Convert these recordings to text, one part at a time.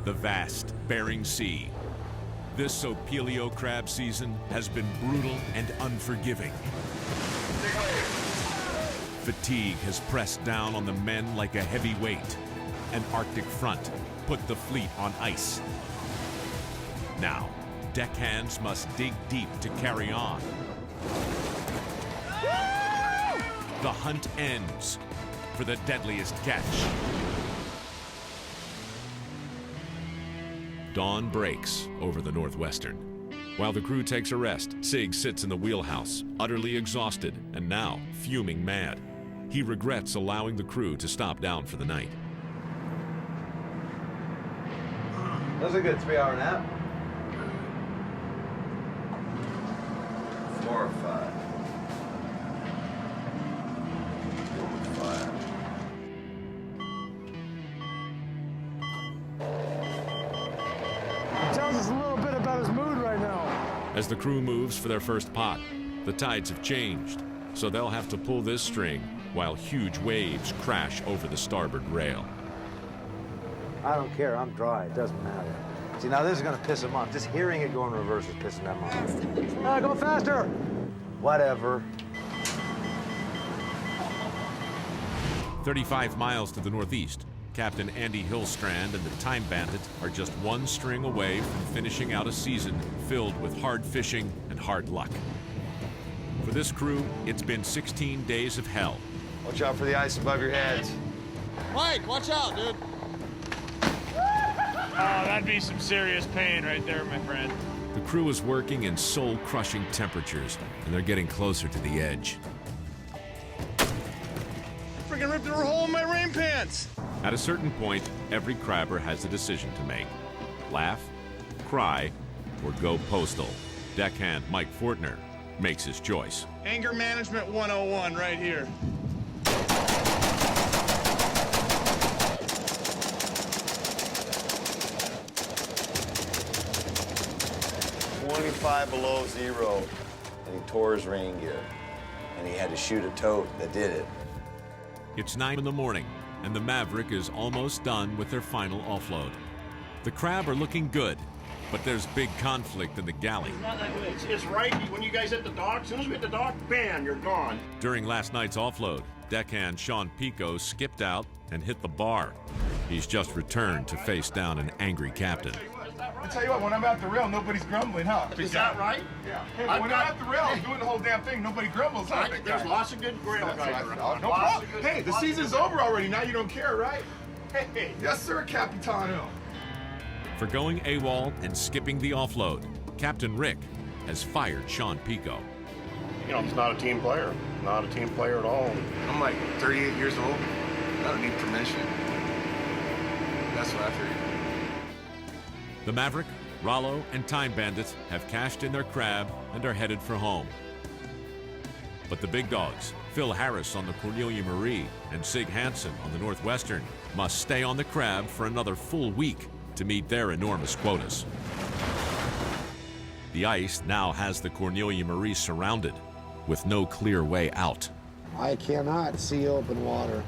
the vast Bering Sea. This Opelio crab season has been brutal and unforgiving. Fatigue has pressed down on the men like a heavy weight. An Arctic front put the fleet on ice. Now, deckhands must dig deep to carry on. The hunt ends for the deadliest catch. Dawn breaks over the Northwestern. While the crew takes a rest, Sig sits in the wheelhouse, utterly exhausted and now fuming mad. He regrets allowing the crew to stop down for the night. That was a good 3-hour nap. 4 or 5. 4 or 5. Tells us a little bit about his mood right now. As the crew moves for their first pot, the tides have changed, so they'll have to pull this string while huge waves crash over the starboard rail. I don't care, I'm dry, it doesn't matter. See, now this is gonna piss him off. Just hearing it go in reverse is pissing them off. Go faster! Whatever. 35 miles to the northeast, Captain Andy Hillstrand and the Time Bandit are just one string away from finishing out a season filled with hard fishing and hard luck. For this crew, it's been 16 days of hell. Watch out for the ice above your heads. Mike, watch out, dude. Oh, that'd be some serious pain right there, my friend. The crew is working in soul-crushing temperatures, and they're getting closer to the edge. Freaking ripped through a hole in my rain pants. At a certain point, every crabber has a decision to make. Laugh, cry, or go postal. Deckhand Mike Fortner makes his choice. Anger management 101 right here. 25 below zero, and he tore his rain gear. And he had to shoot a tote that did it. It's 9 in the morning, and the Maverick is almost done with their final offload. The crab are looking good, but there's big conflict in the galley. It's right when you guys hit the dock. As soon as we hit the dock, bam, you're gone. During last night's offload, deckhand Sean Pico skipped out and hit the bar. He's just returned to face down an angry captain. I tell you what, when I'm at the rail, nobody's grumbling, huh? Is that right? Yeah. Hey, but when I'm at the rail, I'm doing the whole damn thing. Nobody grumbles, huh? There's lots of good rail guys around. No problem. Hey, the season's over already. Now you don't care, right? Hey, yes, sir, Capitano. For going AWOL and skipping the offload, Captain Rick has fired Sean Pico. You know, he's not a team player. Not a team player at all. I'm like 38 years old. I don't need permission. That's what I figured. The Maverick, Rollo, and Time Bandit have cashed in their crab and are headed for home. But the big dogs, Phil Harris on the Cornelia Marie and Sig Hansen on the Northwestern, must stay on the crab for another full week to meet their enormous quotas. The ice now has the Cornelia Marie surrounded, with no clear way out. I cannot see open water.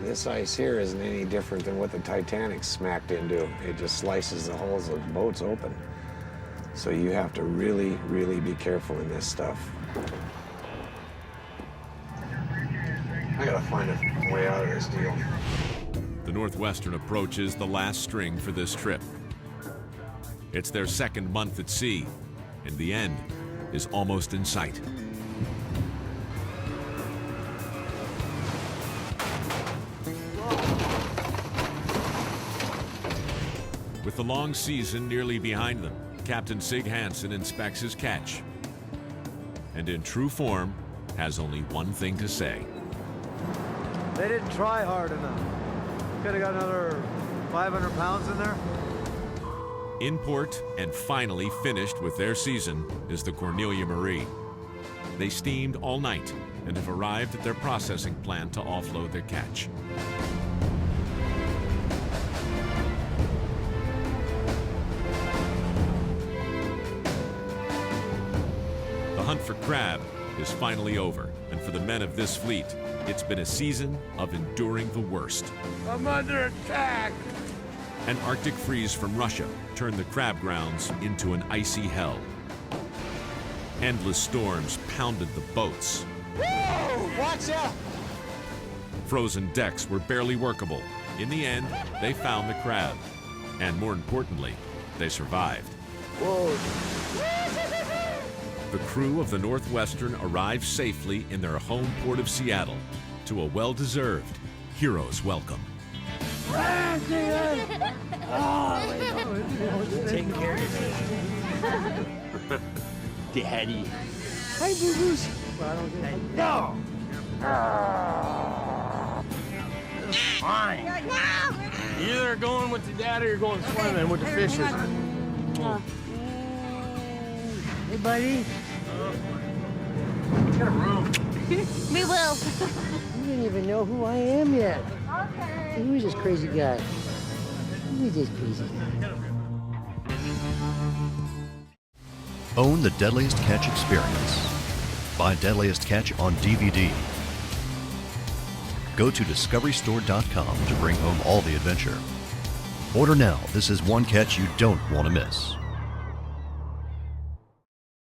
This ice here isn't any different than what the Titanic smacked into. It just slices the hulls of boats open. So you have to really, really be careful in this stuff. I gotta find a way out of this deal. The Northwestern approaches the last string for this trip. It's their second month at sea, and the end is almost in sight. With the long season nearly behind them, Captain Sig Hansen inspects his catch, and in true form, has only one thing to say. They didn't try hard enough. Could have got another 500 pounds in there. In port and finally finished with their season is the Cornelia Marie. They steamed all night and have arrived at their processing plant to offload their catch. The hunt for crab is finally over, and for the men of this fleet, it's been a season of enduring the worst. I'm under attack. An Arctic freeze from Russia turned the crab grounds into an icy hell. Endless storms pounded the boats. Woo! Watch out! Frozen decks were barely workable. In the end, they found the crab. And more importantly, they survived. Whoa. The crew of the Northwestern arrived safely in their home port of Seattle to a well-deserved hero's welcome. Take care of yourself. Daddy. Hi, boo-boos. No! Fine. You're either going with the dad or you're going swimming with the fishes. Hey, buddy. Get a room. We will. You didn't even know who I am yet. Okay. Who is this crazy guy? Who is this crazy guy? Own the Deadliest Catch experience. Buy Deadliest Catch on DVD. Go to discoverystore.com to bring home all the adventure. Order now. This is one catch you don't want to miss.